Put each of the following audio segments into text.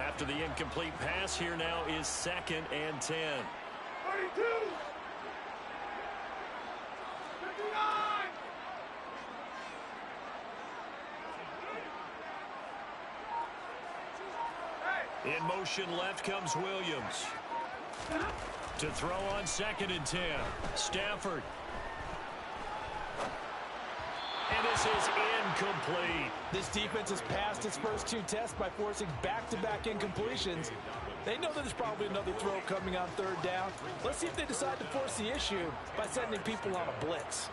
After the incomplete pass, here now is 2nd and 10. 32. 59. In motion left comes Williams. To throw on 2nd and 10. Stafford. And this is incomplete. This defense has passed its first 2 tests by forcing back-to-back incompletions. They know that there's probably another throw coming on 3rd down. Let's see if they decide to force the issue by sending people on a blitz.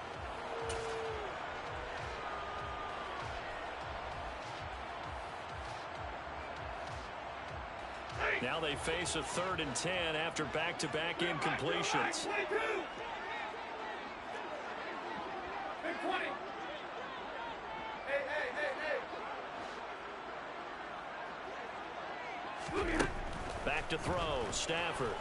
Now they face a 3rd and 10 after back-to-back incompletions. 22. Big 20. Back to throw, Stafford.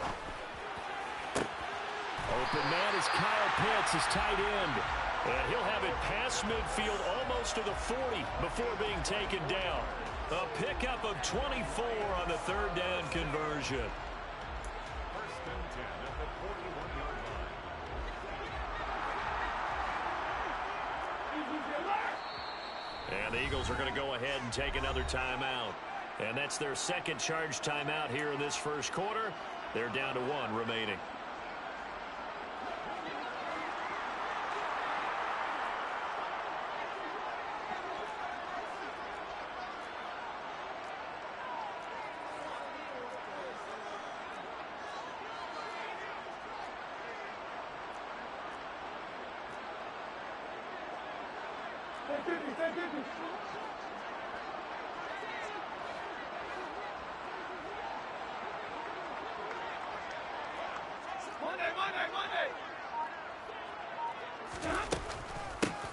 Open man is Kyle Pitts, his tight end. And he'll have it past midfield almost to the 40 before being taken down. A pickup of 24 on the 3rd down conversion. 1st and 10 at the 41-yard line. And the Eagles are going to go ahead and take another timeout. And that's their 2nd charge timeout here in this 1st quarter. They're down to 1 remaining.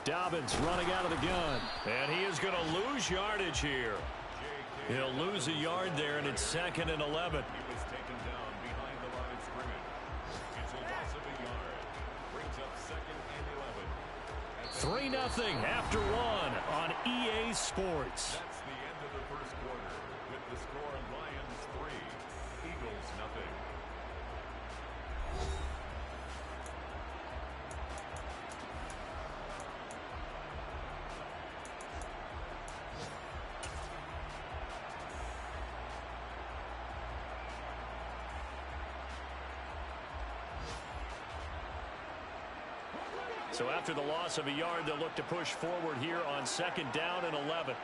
Dobbins running out of the gun. And he is going to lose yardage here. He'll lose a yard there, and it's 2nd and 11. He was taken down behind the line of scrimmage. It's a loss of a yard. Brings up 2nd and 11. 3-0 after 1 on EA Sports. That's the end of the 1st quarter with the score Lions 3, Eagles 0. So after the loss of a yard, they'll look to push forward here on 2nd down and 11.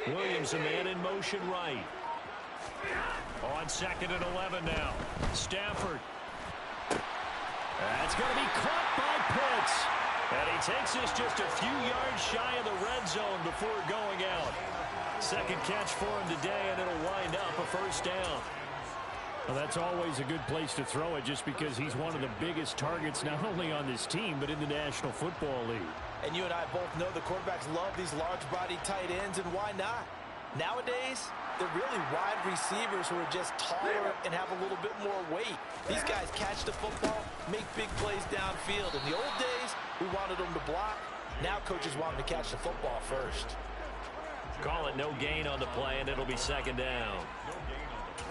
Williams a man in motion right. On 2nd and 11 now. Stafford. That's going to be caught by Pitts. And he takes this just a few yards shy of the red zone before going out. 2nd catch for him today, and it'll wind up a 1st down. Well, that's always a good place to throw it just because he's one of the biggest targets not only on this team but in the National Football League. And you and I both know the quarterbacks love these large-bodied tight ends, and why not? Nowadays, they're really wide receivers who are just taller and have a little bit more weight. These guys catch the football, make big plays downfield. In the old days, we wanted them to block. Now coaches want them to catch the football first. Call it no gain on the play, and it'll be 2nd down.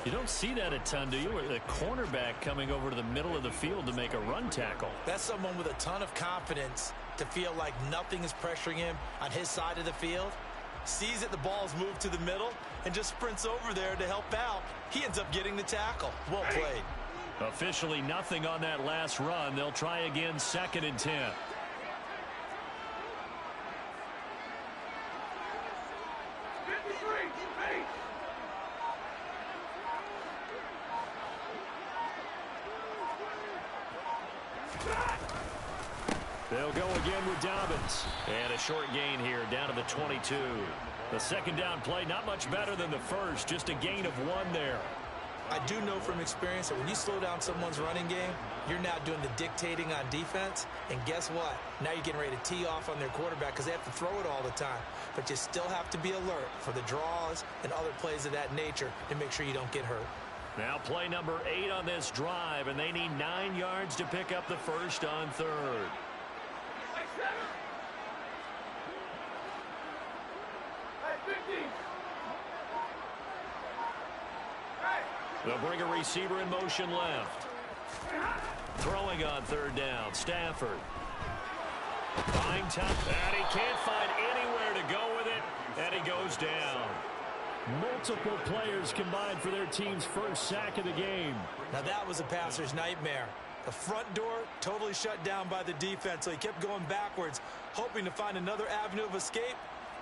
You don't see that a ton, do you? Where the cornerback coming over to the middle of the field to make a run tackle. That's someone with a ton of confidence to feel like nothing is pressuring him on his side of the field. Sees that the ball's moved to the middle and just sprints over there to help out. He ends up getting the tackle. Well played. Officially nothing on that last run. They'll try again 2nd and 10. They'll go again with Dobbins. And a short gain here down to the 22. The 2nd down play, not much better than the first, just a gain of 1 there. I do know from experience that when you slow down someone's running game, you're now doing the dictating on defense. And guess what? Now you're getting ready to tee off on their quarterback because they have to throw it all the time. But you still have to be alert for the draws and other plays of that nature to make sure you don't get hurt. Now play number 8 on this drive, and they need 9 yards to pick up the first on third. They'll bring a receiver in motion left. Throwing on third down, Stafford. Fine time, and he can't find anywhere to go with it, and he goes down. Multiple players combined for their team's first sack of the game. Now that was a passer's nightmare. The front door totally shut down by the defense, so he kept going backwards, hoping to find another avenue of escape.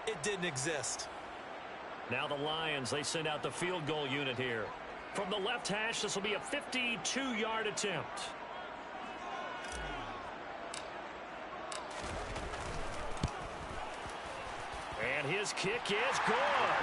It didn't exist. Now the Lions, they send out the field goal unit here. From the left hash, this will be a 52-yard attempt. And his kick is good.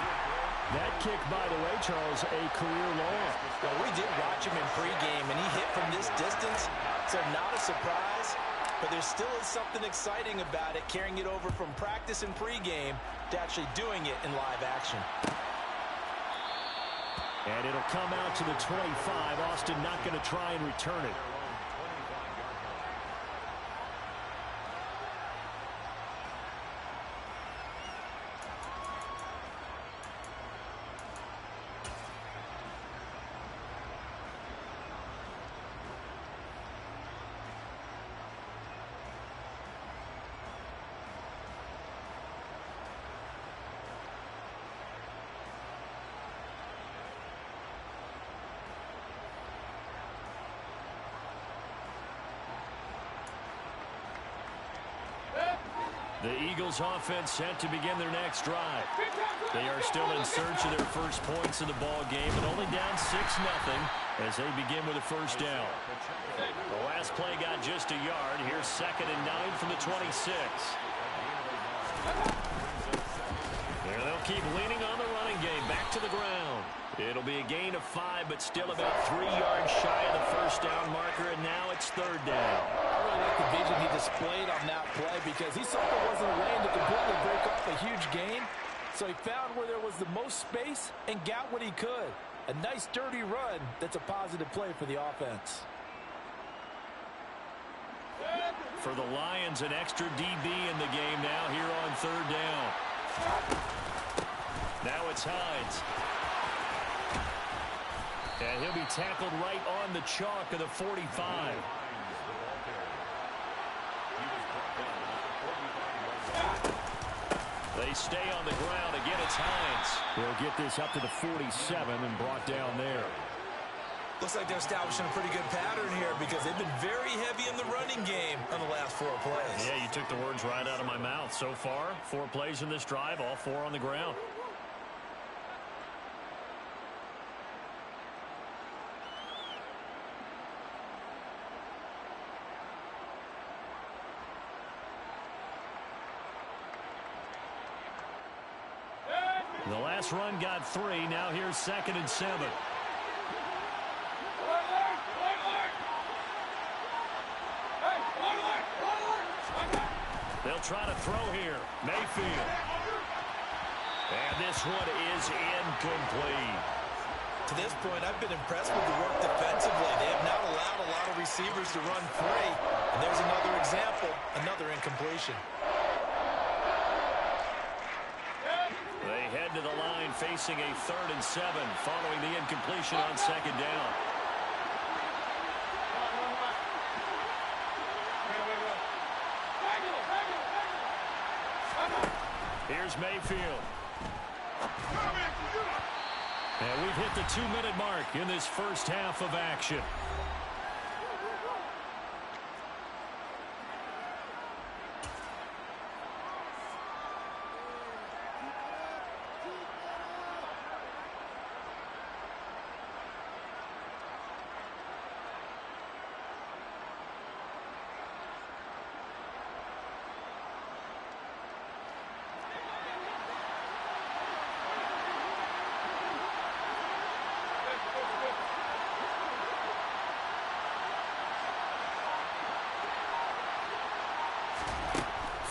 That kick, by the way, Charles, a career long. Well, we did watch him in pregame, and he hit from this distance, so not a surprise. But there still is something exciting about it, carrying it over from practice and pregame to actually doing it in live action. And it'll come out to the 25. Austin not going to try and return it. The Eagles offense set to begin their next drive. They are still in search of their first points in the ball game, and only down 6-0 as they begin with a first down. The last play got just a yard. Here's 2nd and 9 from the 26. There they'll keep leaning on the running game. Back to the ground. It'll be a gain of 5, but still about 3 yards shy of the first down marker, and now it's 3rd down. I really like the vision he displayed on that play because he saw there wasn't a lane to completely break off a huge gain. So he found where there was the most space and got what he could. A nice, dirty run that's a positive play for the offense. For the Lions, an extra DB in the game now here on 3rd down. Now it's Hines. And he'll be tackled right on the chalk of the 45. They stay on the ground. Again, it's Hines. They'll get this up to the 47 and brought down there. Looks like they're establishing a pretty good pattern here because they've been very heavy in the running game on the last 4 plays. Yeah, you took the words right out of my mouth. So far, 4 plays in this drive, all 4 on the ground. The last run got 3. Now here's 2nd and 7. They'll try to throw here. Mayfield. And this one is incomplete. To this point, I've been impressed with the work defensively. They have not allowed a lot of receivers to run free. And there's another example, another incompletion. They head to the line facing a 3rd and 7 following the incompletion on 2nd down. Here's Mayfield. And we've hit the 2-minute mark in this first half of action.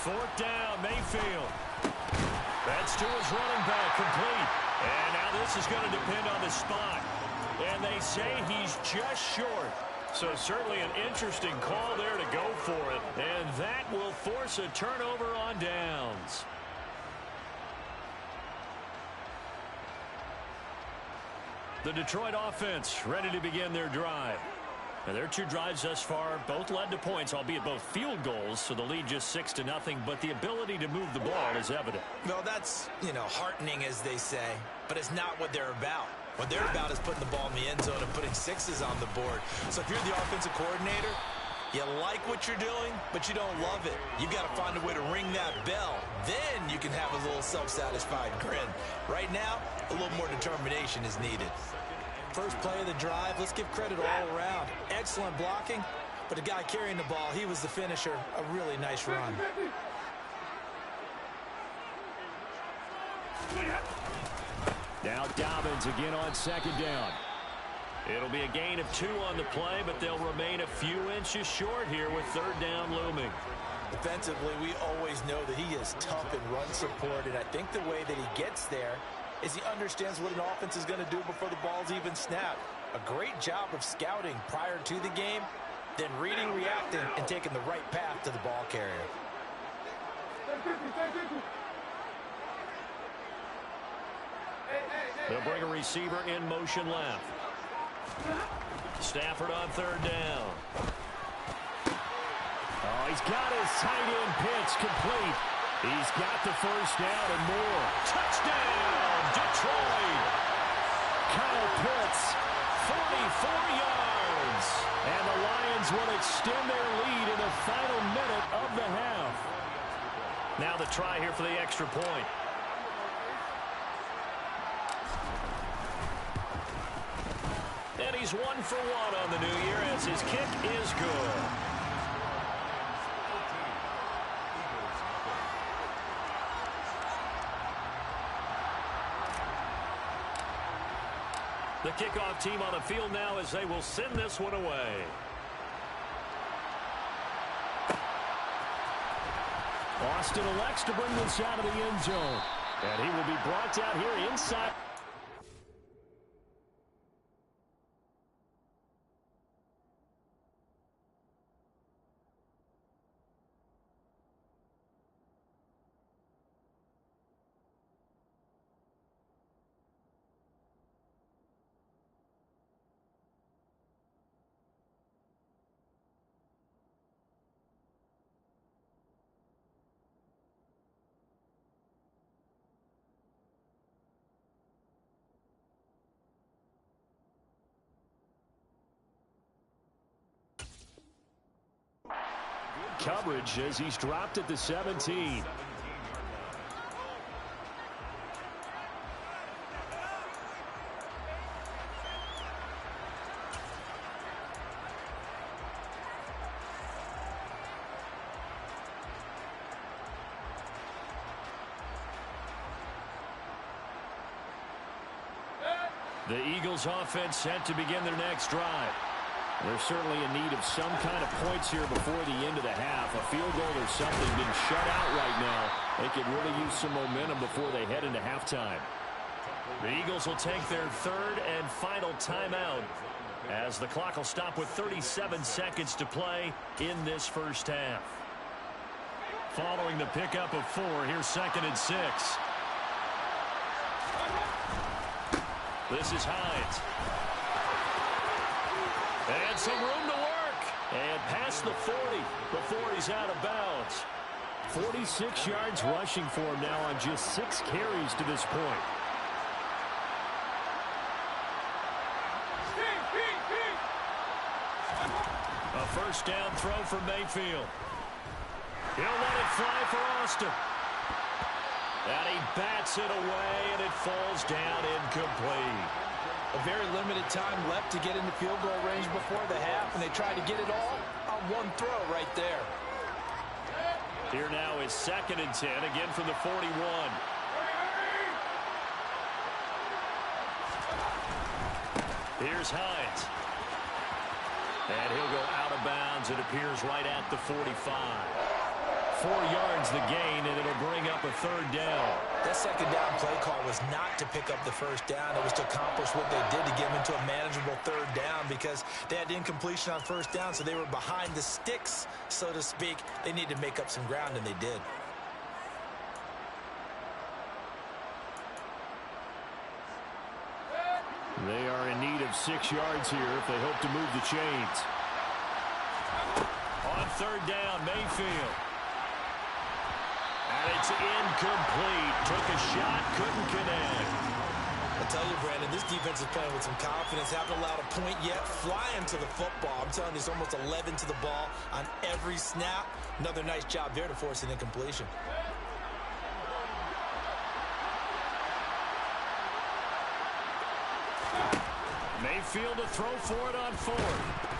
Fourth down, Mayfield. That's to his running back, complete. And now this is going to depend on the spot. And they say he's just short. So certainly an interesting call there to go for it. And that will force a turnover on downs. The Detroit offense ready to begin their drive. And their two drives thus far both led to points, albeit both field goals, so the lead just 6-0, but the ability to move the ball is evident. Well, that's, heartening, as they say, but it's not what they're about. What they're about is putting the ball in the end zone and putting sixes on the board. So if you're the offensive coordinator, you like what you're doing, but you don't love it. You've got to find a way to ring that bell. Then you can have a little self-satisfied grin. Right now, a little more determination is needed. First play of the drive, let's give credit all around. Excellent blocking, but the guy carrying the ball, he was the finisher. A really nice run. Now Dobbins again on second down. It'll be a gain of 2 on the play, but they'll remain a few inches short here with third down looming. Defensively, we always know that he is tough in run support, and I think the way that he gets there is he understands what an offense is going to do before the ball's even snapped. A great job of scouting prior to the game, then reading, reacting, and taking the right path to the ball carrier. They'll bring a receiver in motion left. Stafford on third down. Oh, he's got his tight end pitch complete. He's got the first down and more. Touchdown, Detroit! Kyle Pitts, 44 yards. and the Lions will extend their lead in the final minute of the half. Now the try here for the extra point. And he's 1 for 1 on the new year as his kick is good. The kickoff team on the field now as they will send this one away. Austin elects to bring this out of the end zone. And he will be brought down here inside. Coverage as he's dropped at the 17. The Eagles offense set to begin their next drive. They're certainly in need of some kind of points here before the end of the half. A field goal or something being shut out right now. They could really use some momentum before they head into halftime. The Eagles will take their third and final timeout as the clock will stop with 37 seconds to play in this first half. Following the pickup of 4, here's 2nd and 6. This is Hines. And some room to work. And past the 40 before he's out of bounds. 46 yards rushing for him now on just 6 carries to this point. A first down throw for Mayfield. He'll let it fly for Austin. And he bats it away, and it falls down incomplete. A very limited time left to get into field goal range before the half, and they tried to get it all on one throw right there. Here now is 2nd and 10, again from the 41. Here's Hines. And he'll go out of bounds, it appears, right at the 45. yards the gain, and it'll bring up a third down. That second down play call was not to pick up the first down. It was to accomplish what they did to get them into a manageable third down because they had incompletion on first down, so they were behind the sticks, so to speak. They needed to make up some ground, and they did. They are in need of 6 yards here if they hope to move the chains. On third down, Mayfield. And it's incomplete. Took a shot, couldn't connect. I tell you, Brandon, this defense is playing with some confidence. Haven't allowed a point yet. Flying to the football. I'm telling you, it's almost 11 to the ball on every snap. Another nice job there to force an incompletion. Mayfield to throw for it on fourth.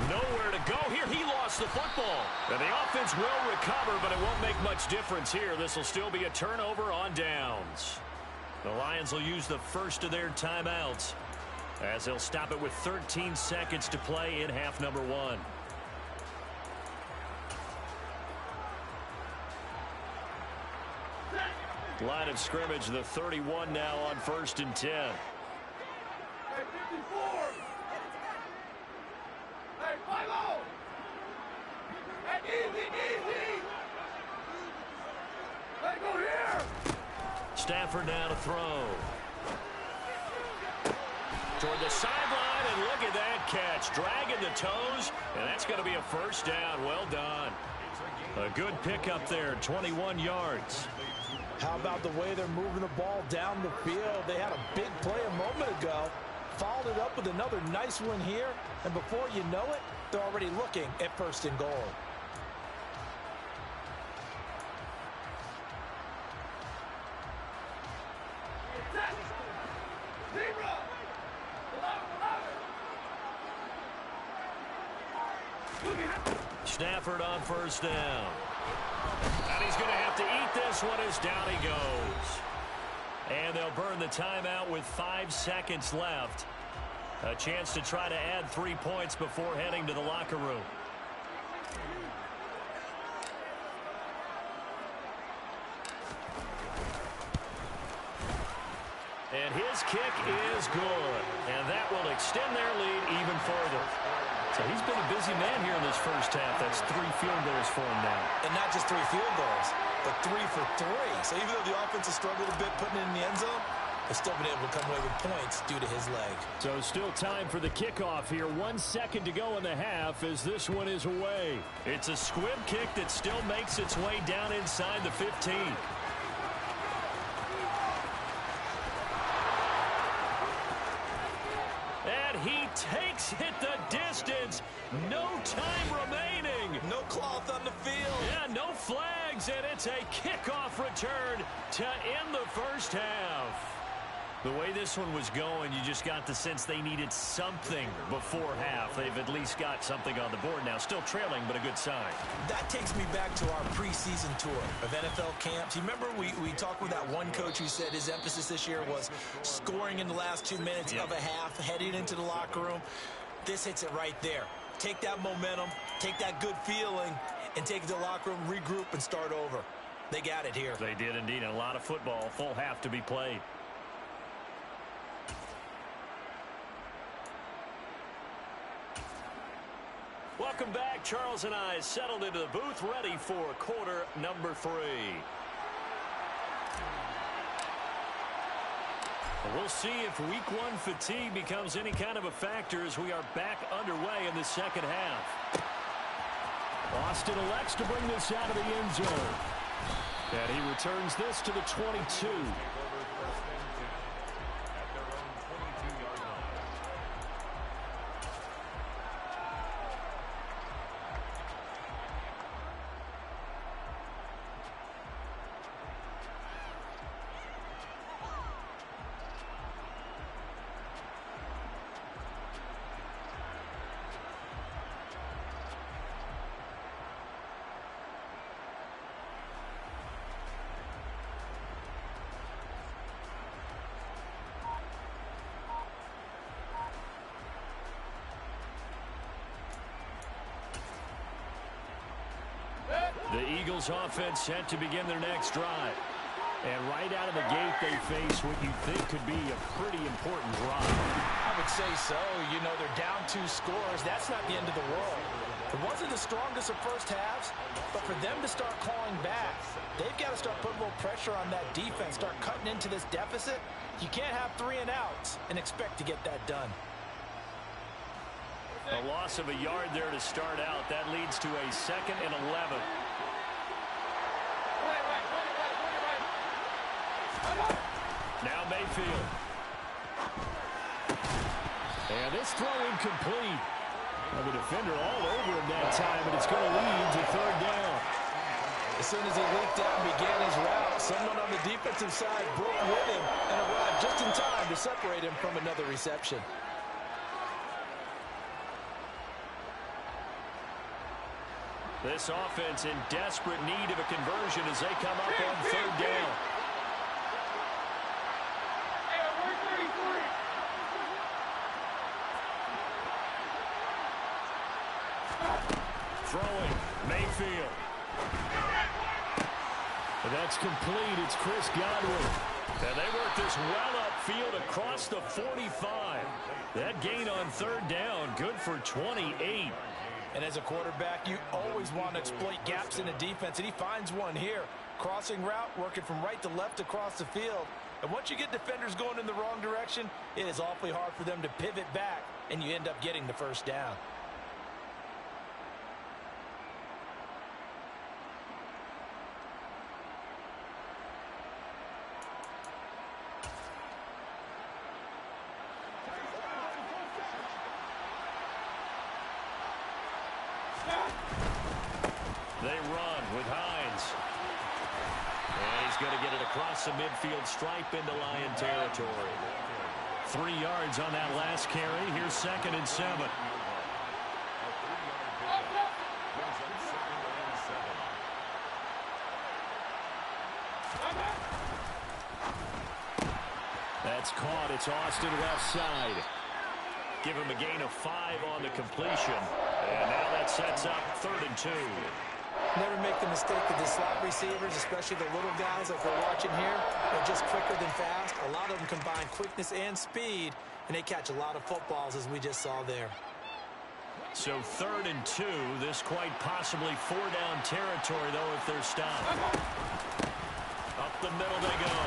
Nowhere to go here. He lost the football. And the offense will recover, but it won't make much difference here. This will still be a turnover on downs. The Lions will use the first of their timeouts as they'll stop it with 13 seconds to play in half number 1. Line of scrimmage, the 31 now on 1st and 10. Hey, 54! Hey, Philo! Hey, easy, easy! Hey, go here! Stafford now to throw. Toward the sideline, and look at that catch. Dragging the toes, and that's going to be a first down. Well done. A good pickup there, 21 yards. How about the way they're moving the ball down the field? They had a big play a moment ago. Followed it up with another nice one here. And before you know it, they're already looking at 1st and goal. Stafford on 1st down. And he's going to have to eat this one as down he goes. And they'll burn the timeout with 5 seconds left. A chance to try to add 3 points before heading to the locker room. And his kick is good. And that will extend their lead even further. So he's been a busy man here in this first half. That's 3 field goals for him now. And not just 3 field goals, but 3 for 3. So even though the offense has struggled a bit putting it in the end zone, they've still been able to come away with points due to his leg. So still time for the kickoff here. 1 second to go in the half as this one is away. It's a squib kick that still makes its way down inside the 15. And he takes it the distance. No time remaining. No cloth on the field. Yeah, no flags, and it's a kickoff return to end the first half. The way this one was going, you just got the sense they needed something before half. They've at least got something on the board now. Still trailing, but a good sign. That takes me back to our preseason tour of NFL camps. You remember we talked with that one coach who said his emphasis this year was scoring in the last 2 minutes of a half, heading into the locker room. This hits it right there. Take that momentum, take that good feeling, and take it to the locker room, regroup, and start over. They got it here. They did indeed. A lot of football, full half to be played. Welcome back. Charles and I settled into the booth, ready for quarter number 3. We'll see if week 1 fatigue becomes any kind of a factor as we are back underway in the second half. Austin elects to bring this out of the end zone. And he returns this to the 22. Eagles offense set to begin their next drive. And right out of the gate, they face what you think could be a pretty important drive. I would say so. You know, they're down 2 scores. That's not the end of the world. It wasn't the strongest of first halves, but for them to start clawing back, they've got to start putting a little pressure on that defense, start cutting into this deficit. You can't have 3 and outs and expect to get that done. A loss of a yard there to start out. That leads to a 2nd and 11. Now Mayfield. And this throw incomplete. Well, the defender all over him that time, and it's going to lead to 3rd down. As soon as he leaped out and began his route, someone on the defensive side broke with him and arrived just in time to separate him from another reception. This offense in desperate need of a conversion as they come up on 3rd down. Throwing, Mayfield. And that's complete. It's Chris Godwin. And they work this well upfield across the 45. That gain on 3rd down, good for 28. And as a quarterback, you always want to exploit gaps in the defense, and he finds one here. Crossing route, working from right to left across the field. And once you get defenders going in the wrong direction, it is awfully hard for them to pivot back, and you end up getting the 1st down. They run with Hines. And he's going to get it across the midfield stripe into Lion territory. 3 yards on that last carry. Here's 2nd and 7. That's caught. It's Austin left side. Give him a gain of 5 on the completion. And now that sets up 3rd and 2. Never make the mistake of the slot receivers, especially the little guys like we're watching here. They're just quicker than fast. A lot of them combine quickness and speed, and they catch a lot of footballs, as we just saw there. So 3rd and 2. This quite possibly 4-down territory, though, if they're stopped. Up the middle they go.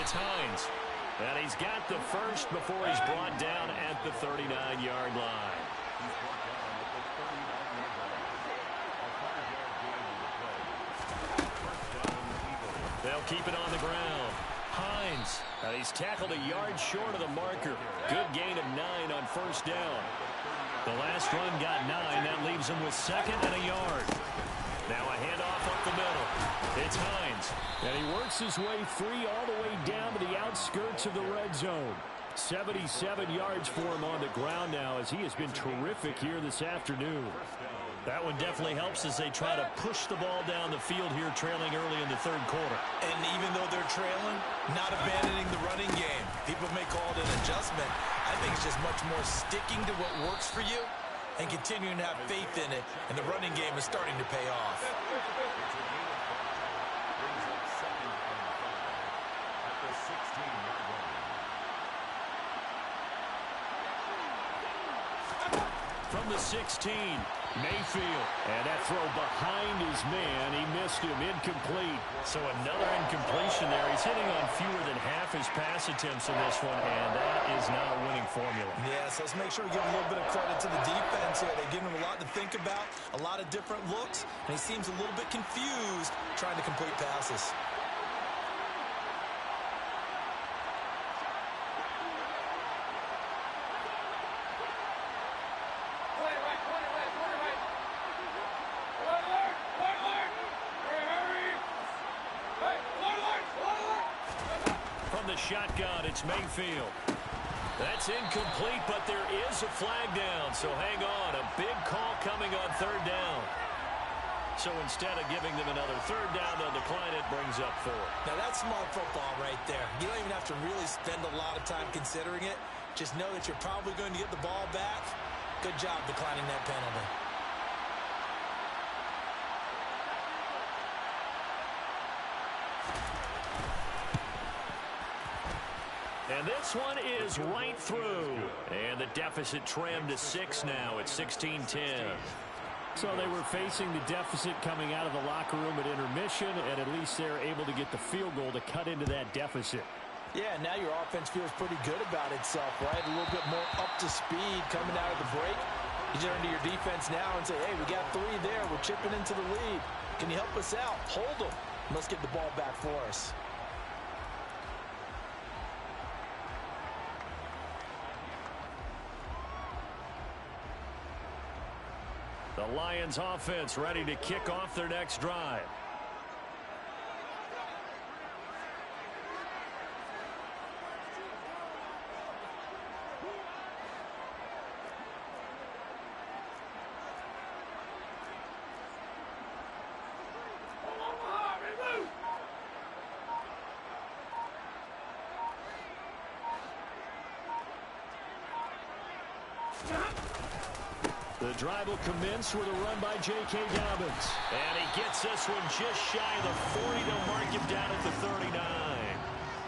It's Hines. And he's got the first before he's brought down at the 39-yard line. They'll keep it on the ground. Hines, and he's tackled a yard short of the marker. Good gain of 9 on 1st down. The last run got 9. That leaves him with 2nd and a yard. Now a handoff up the middle. It's Hines. And he works his way free all the way down to the outskirts of the red zone. 77 yards for him on the ground now, as he has been terrific here this afternoon. That one definitely helps as they try to push the ball down the field here, trailing early in the 3rd quarter. And even though they're trailing, not abandoning the running game. People may call it an adjustment. I think it's just much more sticking to what works for you and continuing to have faith in it. And the running game is starting to pay off. From the 16, Mayfield. And that throw behind his man. He missed him. Incomplete. So another incompletion there. He's hitting on fewer than half his pass attempts in this one, and that is not a winning formula. Yes, let's make sure we give a little bit of credit to the defense here. They've given him a lot to think about, a lot of different looks, and he seems a little bit confused trying to complete passes. Shotgun, it's Mayfield. That's incomplete, but there is a flag down, so hang on. A big call coming on 3rd down. So instead of giving them another 3rd down, they'll decline it, brings up 4. Now that's smart football right there. You don't even have to really spend a lot of time considering it. Just know that you're probably going to get the ball back. Good job declining that penalty. And this one is right through. And the deficit trimmed to 6 now at 16-10. So they were facing the deficit coming out of the locker room at intermission, and at least they're able to get the field goal to cut into that deficit. Yeah, now your offense feels pretty good about itself, right? A little bit more up to speed coming out of the break. You turn to your defense now and say, hey, we got 3 there. We're chipping into the lead. Can you help us out? Hold them. Let's get the ball back for us. The Lions offense ready to kick off their next drive. The drive will commence with a run by J.K. Dobbins. And he gets this one just shy of the 40 to mark him down at the 39.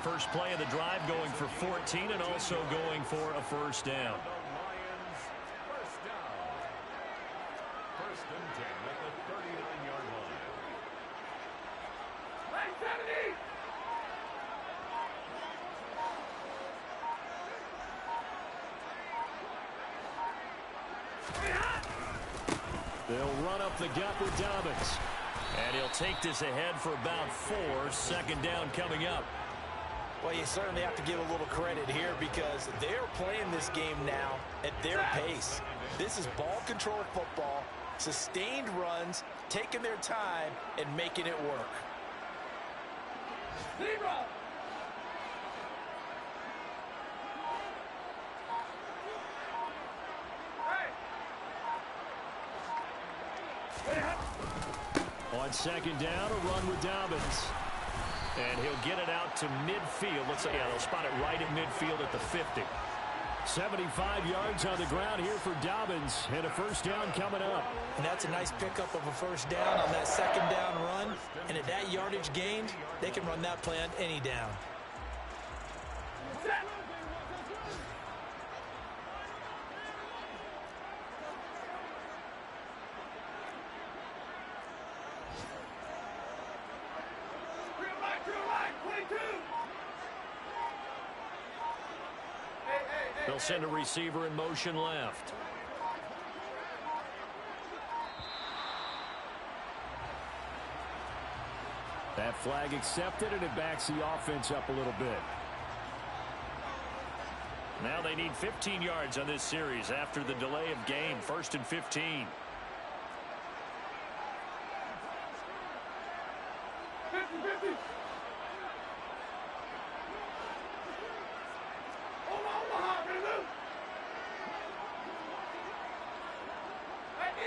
First play of the drive going for 14 and also going for a first down. Lions first down. First and 10 at the 39-yard line. Line 70! They'll run up the gut with Dobbins. And he'll take this ahead for about 4. Second down coming up. Well, you certainly have to give a little credit here because they're playing this game now at their pace. This is ball control football, sustained runs, taking their time, and making it work. Zebra! On second down, a run with Dobbins. And he'll get it out to midfield. Let's say, yeah, they'll spot it right at midfield at the 50. 75 yards on the ground here for Dobbins, and a first down coming up. And that's a nice pickup of a first down on that second down run. And at that yardage gained, they can run that play on any down. They'll send a receiver in motion left. That flag accepted, and it backs the offense up a little bit. Now they need 15 yards on this series after the delay of game. First and 15. 50-50!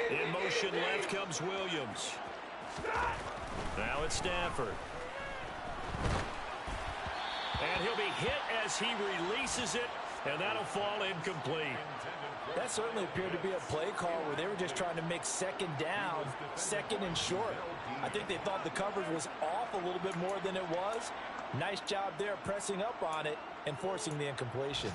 In motion left comes Williams. Now it's Stafford. And he'll be hit as he releases it, and that'll fall incomplete. That certainly appeared to be a play call where they were just trying to make second down, second and short. I think they thought the coverage was off a little bit more than it was. Nice job there pressing up on it and forcing the incompletion.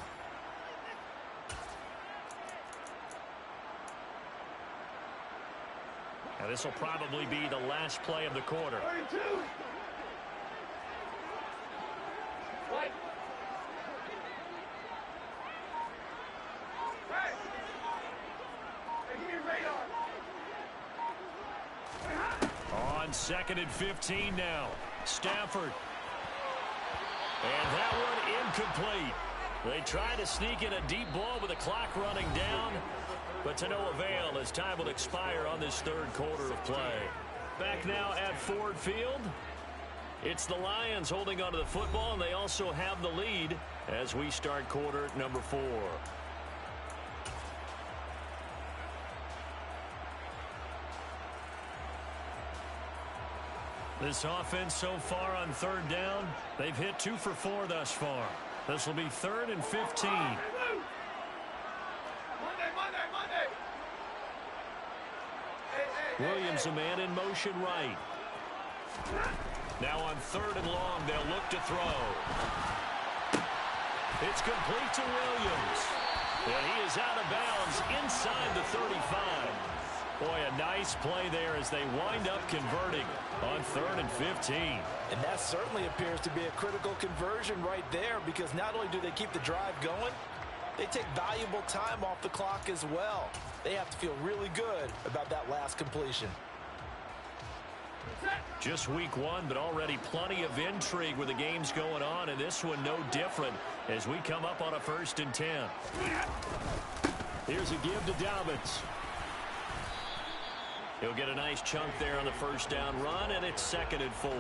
Now this will probably be the last play of the quarter. 32! Right. Hey! Hey, give me your radar! On second and 15 now. Stafford. And that one incomplete. They try to sneak in a deep ball with the clock running down, but to no avail as time will expire on this third quarter of play. Back now at Ford Field. It's the Lions holding onto the football, and they also have the lead as we start quarter number 4. This offense so far on third down, they've hit 2 for 4 thus far. This will be third and 15. Monday! Williams, a man in motion right. Now on third and long, they'll look to throw. It's complete to Williams. And he is out of bounds inside the 35. Boy, a nice play there as they wind up converting on 3rd and 15. And that certainly appears to be a critical conversion right there, because not only do they keep the drive going, they take valuable time off the clock as well. They have to feel really good about that last completion. Just week 1, but already plenty of intrigue with the games going on, and this one no different as we come up on a 1st and 10. Here's a give to Dobbins. He'll get a nice chunk there on the 1st down run, and it's 2nd and 4.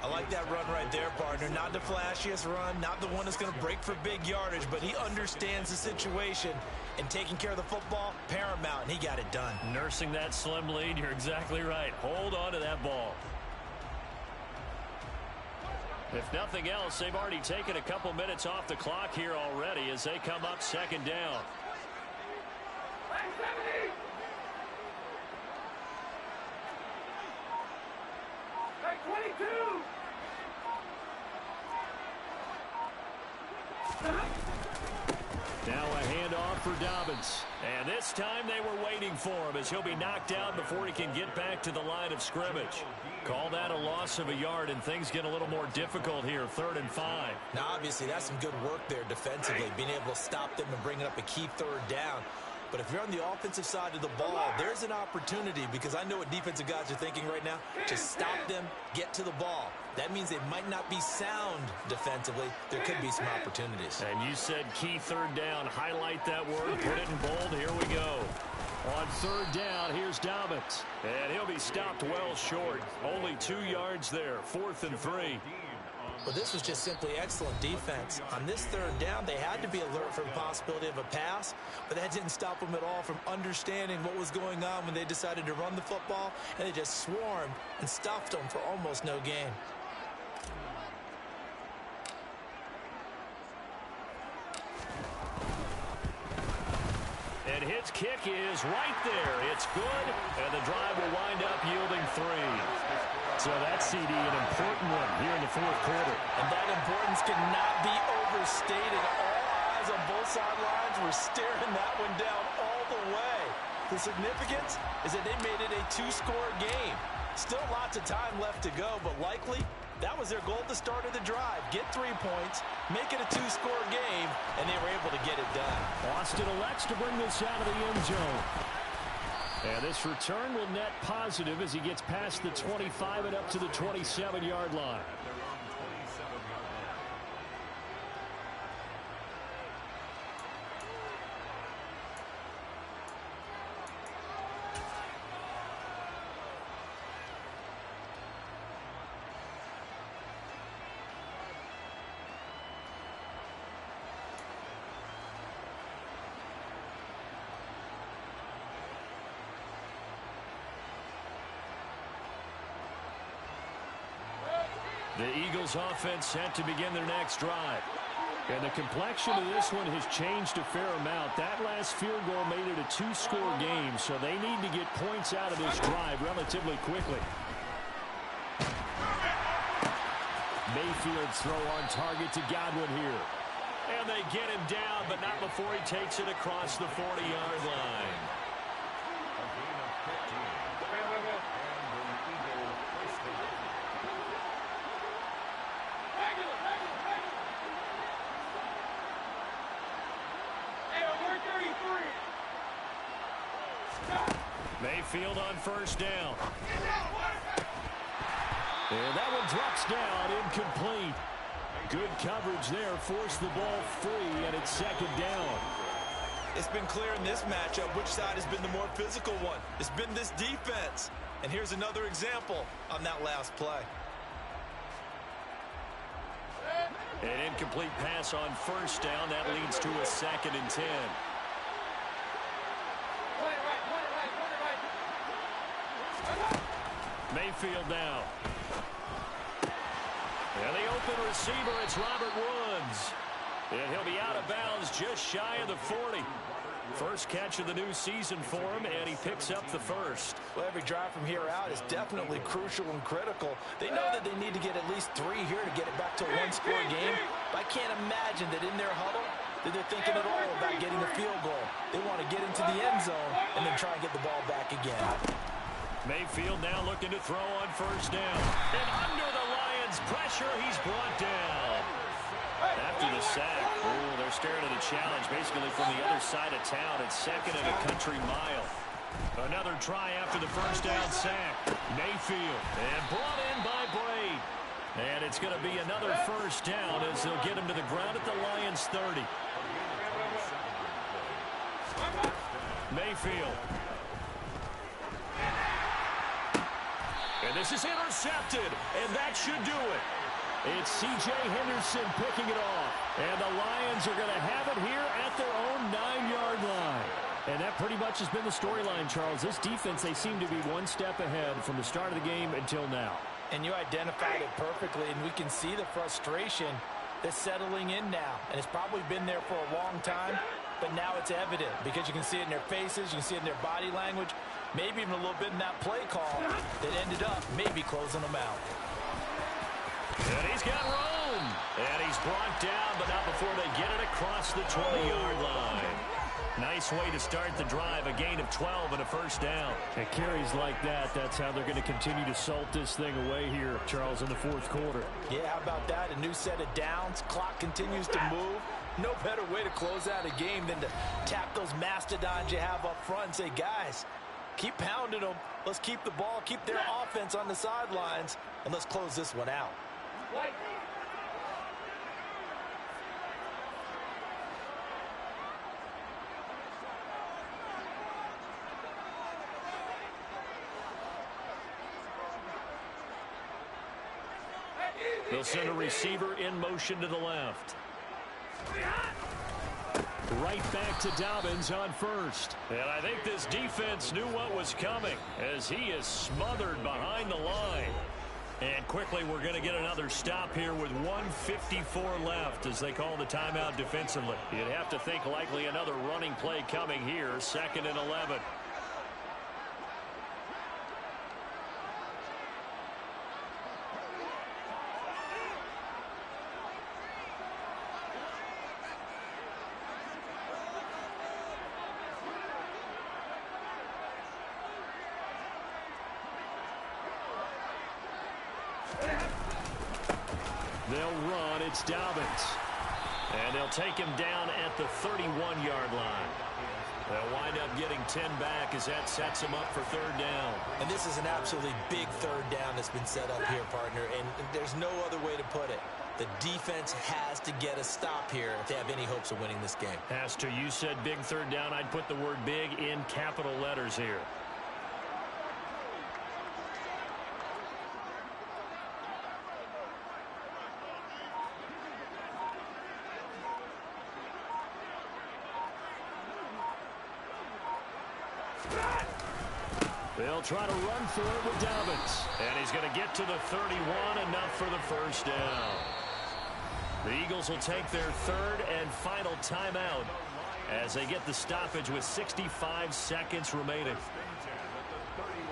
I like that run right there, partner. Not the flashiest run, not the one that's going to break for big yardage, but he understands the situation, and taking care of the football, paramount, and he got it done. Nursing that slim lead, you're exactly right. Hold on to that ball. If nothing else, they've already taken a couple minutes off the clock here already as they come up 2nd down. Hey, 22! Now a handoff for Dobbins. And this time they were waiting for him as he'll be knocked out before he can get back to the line of scrimmage. Call that a loss of a yard, and things get a little more difficult here, 3rd and 5. Now, obviously, that's some good work there defensively, being able to stop them and bringing up a key 3rd down. But if you're on the offensive side of the ball, there's an opportunity, because I know what defensive guys are thinking right now. Just stop them, get to the ball. That means they might not be sound defensively. There could be some opportunities. And you said key 3rd down. Highlight that word, put it in bold. Here we go. On 3rd down, here's Dobbins. And he'll be stopped well short. Only 2 yards there, 4th and 3. But this was just simply excellent defense. On this 3rd down, they had to be alert for the possibility of a pass, but that didn't stop them at all from understanding what was going on when they decided to run the football, and they just swarmed and stuffed them for almost no gain. And his kick is right there. It's good, and the drive will wind up yielding 3. So that CD, an important one here in the 4th quarter. And that importance cannot be overstated. All eyes on both sidelines were staring that one down all the way. The significance is that they made it a 2-score game. Still lots of time left to go, but likely that was their goal at the start of the drive. Get 3 points, make it a 2-score game, and they were able to get it done. Austin elects to bring this out of the end zone. And this return will net positive as he gets past the 25 and up to the 27-yard line. The Eagles offense set to begin their next drive. And the complexion of this one has changed a fair amount. That last field goal made it a 2-score game, so they need to get points out of this drive relatively quickly. Mayfield's throw on target to Godwin here. And they get him down, but not before he takes it across the 40-yard line. Mayfield on 1st down. And that one drops down, incomplete. Good coverage there, forced the ball free, and it's 2nd down. It's been clear in this matchup which side has been the more physical one. It's been this defense. And here's another example on that last play. An incomplete pass on 1st down. That leads to a 2nd and 10. Mayfield now. And the open receiver, it's Robert Woods. And he'll be out of bounds just shy of the 40. First catch of the new season for him, and he picks up the first. Well, every drive from here out is definitely crucial and critical. They know that they need to get at least 3 here to get it back to a one-score game. But I can't imagine that in their huddle that they're thinking at all about getting a field goal. They want to get into the end zone and then try and get the ball back again. Mayfield now looking to throw on first down. And under the Lions' pressure, he's brought down. After the sack, they're staring at a challenge basically from the other side of town. It's second and a country mile. Another try after the first down sack. Mayfield, and brought in by Braid. And it's going to be another first down as they'll get him to the ground at the Lions' 30. Mayfield. And this is intercepted, and that should do it. It's C.J. Henderson picking it off. And the Lions are going to have it here at their own 9-yard line. And that pretty much has been the storyline, Charles. This defense, they seem to be one step ahead from the start of the game until now. And you identified it perfectly, and we can see the frustration that's settling in now. And it's probably been there for a long time, but now it's evident because you can see it in their faces, you can see it in their body language, maybe even a little bit in that play call that ended up maybe closing them out. And he's got room. And he's brought down, but not before they get it across the 20-yard line. Nice way to start the drive. A gain of 12 and a first down. And carries like that, that's how they're going to continue to salt this thing away here, Charles, in the fourth quarter. Yeah, how about that? A new set of downs. Clock continues to move. No better way to close out a game than to tap those mastodons you have up front and say, guys, keep pounding them. Let's keep the ball, keep their offense on the sidelines, and let's close this one out. They'll send a receiver in motion to the left. Right back to Dobbins on first. And I think this defense knew what was coming as he is smothered behind the line. And quickly we're going to get another stop here with 1:54 left as they call the timeout defensively. You'd have to think likely another running play coming here, 2nd and 11. They'll run. It's Dobbins. And they'll take him down at the 31-yard line. They'll wind up getting 10 back as that sets him up for 3rd down. And this is an absolutely big 3rd down that's been set up here, partner. And there's no other way to put it. The defense has to get a stop here if they have any hopes of winning this game. Has to. You said big 3rd down. I'd put the word big in capital letters here. They'll try to run for it with Dobbins. And he's going to get to the 31, enough for the first down. The Eagles will take their 3rd and final timeout as they get the stoppage with 65 seconds remaining.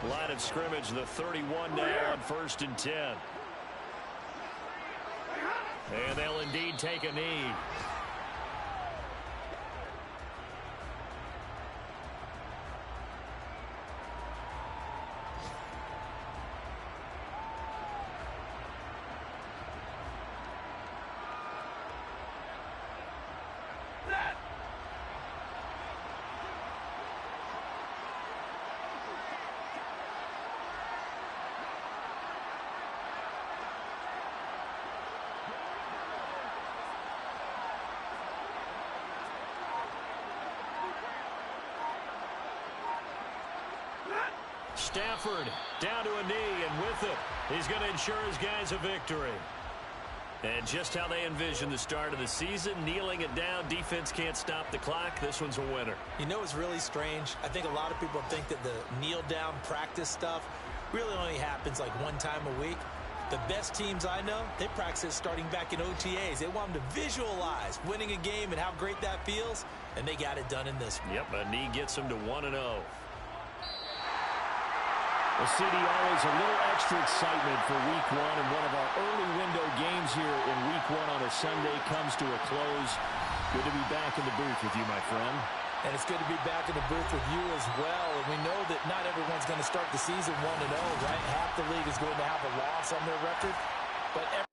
Line of scrimmage, the 31 now on 1st and 10. And they'll indeed take a knee. Stafford down to a knee, and with it, he's going to ensure his guys a victory. And just how they envision the start of the season, kneeling it down, defense can't stop the clock. This one's a winner. You know, it's really strange. I think a lot of people think that the kneel down practice stuff really only happens like one time a week. The best teams I know, they practice starting back in OTAs. They want them to visualize winning a game and how great that feels, and they got it done in this one. Yep, a knee gets them to 1-0. Well, CD, always a little extra excitement for Week 1, and one of our early window games here in Week 1 on a Sunday comes to a close. Good to be back in the booth with you, my friend. And it's good to be back in the booth with you as well. And we know that not everyone's going to start the season 1-0, right? Half the league is going to have a loss on their record. But